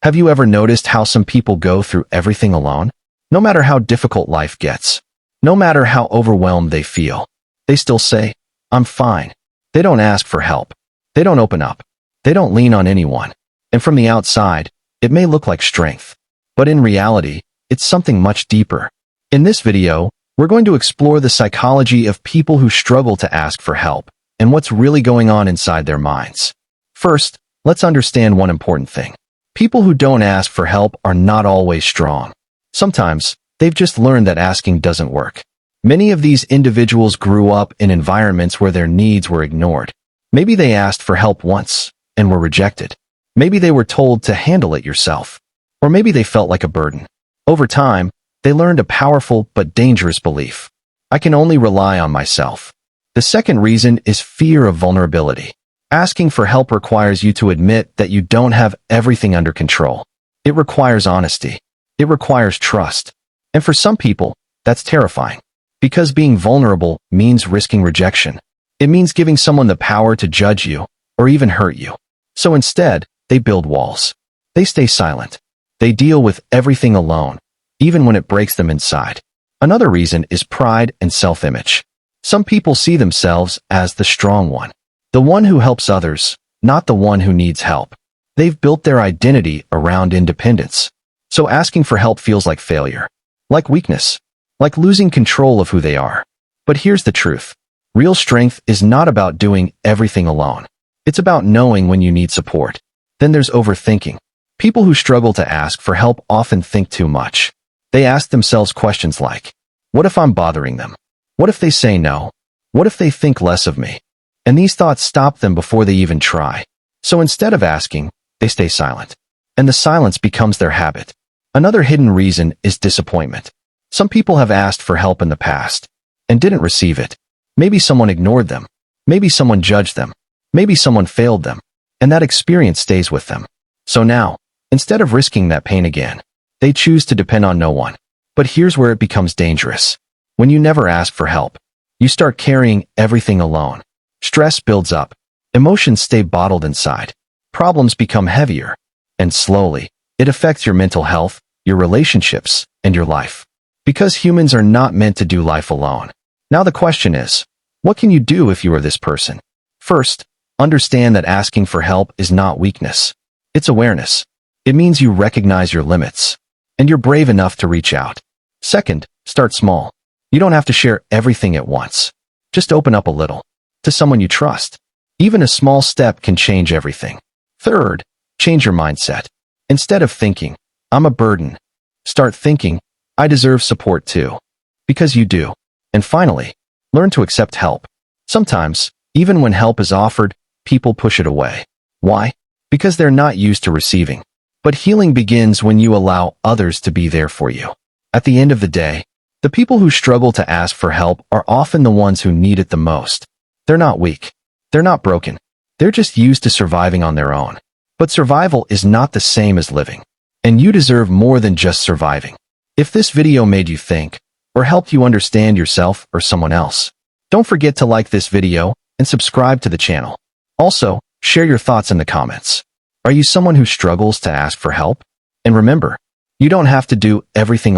Have you ever noticed how some people go through everything alone? No matter how difficult life gets, no matter how overwhelmed they feel, they still say, "I'm fine." They don't ask for help. They don't open up. They don't lean on anyone. And from the outside, it may look like strength. But in reality, it's something much deeper. In this video, we're going to explore the psychology of people who struggle to ask for help and what's really going on inside their minds. First, let's understand one important thing. People who don't ask for help are not always strong. Sometimes, they've just learned that asking doesn't work. Many of these individuals grew up in environments where their needs were ignored. Maybe they asked for help once and were rejected. Maybe they were told to handle it yourself. Or maybe they felt like a burden. Over time, they learned a powerful but dangerous belief. I can only rely on myself. The second reason is fear of vulnerability. Asking for help requires you to admit that you don't have everything under control. It requires honesty. It requires trust. And for some people, that's terrifying. Because being vulnerable means risking rejection. It means giving someone the power to judge you or even hurt you. So instead, they build walls. They stay silent. They deal with everything alone, even when it breaks them inside. Another reason is pride and self-image. Some people see themselves as the strong one. The one who helps others, not the one who needs help. They've built their identity around independence. So asking for help feels like failure, like weakness, like losing control of who they are. But here's the truth. Real strength is not about doing everything alone. It's about knowing when you need support. Then there's overthinking. People who struggle to ask for help often think too much. They ask themselves questions like, what if I'm bothering them? What if they say no? What if they think less of me? And these thoughts stop them before they even try. So instead of asking, they stay silent. And the silence becomes their habit. Another hidden reason is disappointment. Some people have asked for help in the past and didn't receive it. Maybe someone ignored them. Maybe someone judged them. Maybe someone failed them. And that experience stays with them. So now, instead of risking that pain again, they choose to depend on no one. But here's where it becomes dangerous. When you never ask for help, you start carrying everything alone. Stress builds up. Emotions stay bottled inside. Problems become heavier. And slowly, it affects your mental health, your relationships, and your life. Because humans are not meant to do life alone. Now the question is, what can you do if you are this person? First, understand that asking for help is not weakness. It's awareness. It means you recognize your limits. And you're brave enough to reach out. Second, start small. You don't have to share everything at once. Just open up a little. To someone you trust. Even a small step can change everything. Third, change your mindset. Instead of thinking, I'm a burden, start thinking, I deserve support too. Because you do. And finally, learn to accept help. Sometimes, even when help is offered, people push it away. Why? Because they're not used to receiving. But healing begins when you allow others to be there for you. At the end of the day, the people who struggle to ask for help are often the ones who need it the most. They're not weak. They're not broken. They're just used to surviving on their own. But survival is not the same as living. And you deserve more than just surviving. If this video made you think, or helped you understand yourself or someone else, don't forget to like this video and subscribe to the channel. Also, share your thoughts in the comments. Are you someone who struggles to ask for help? And remember, you don't have to do everything alone.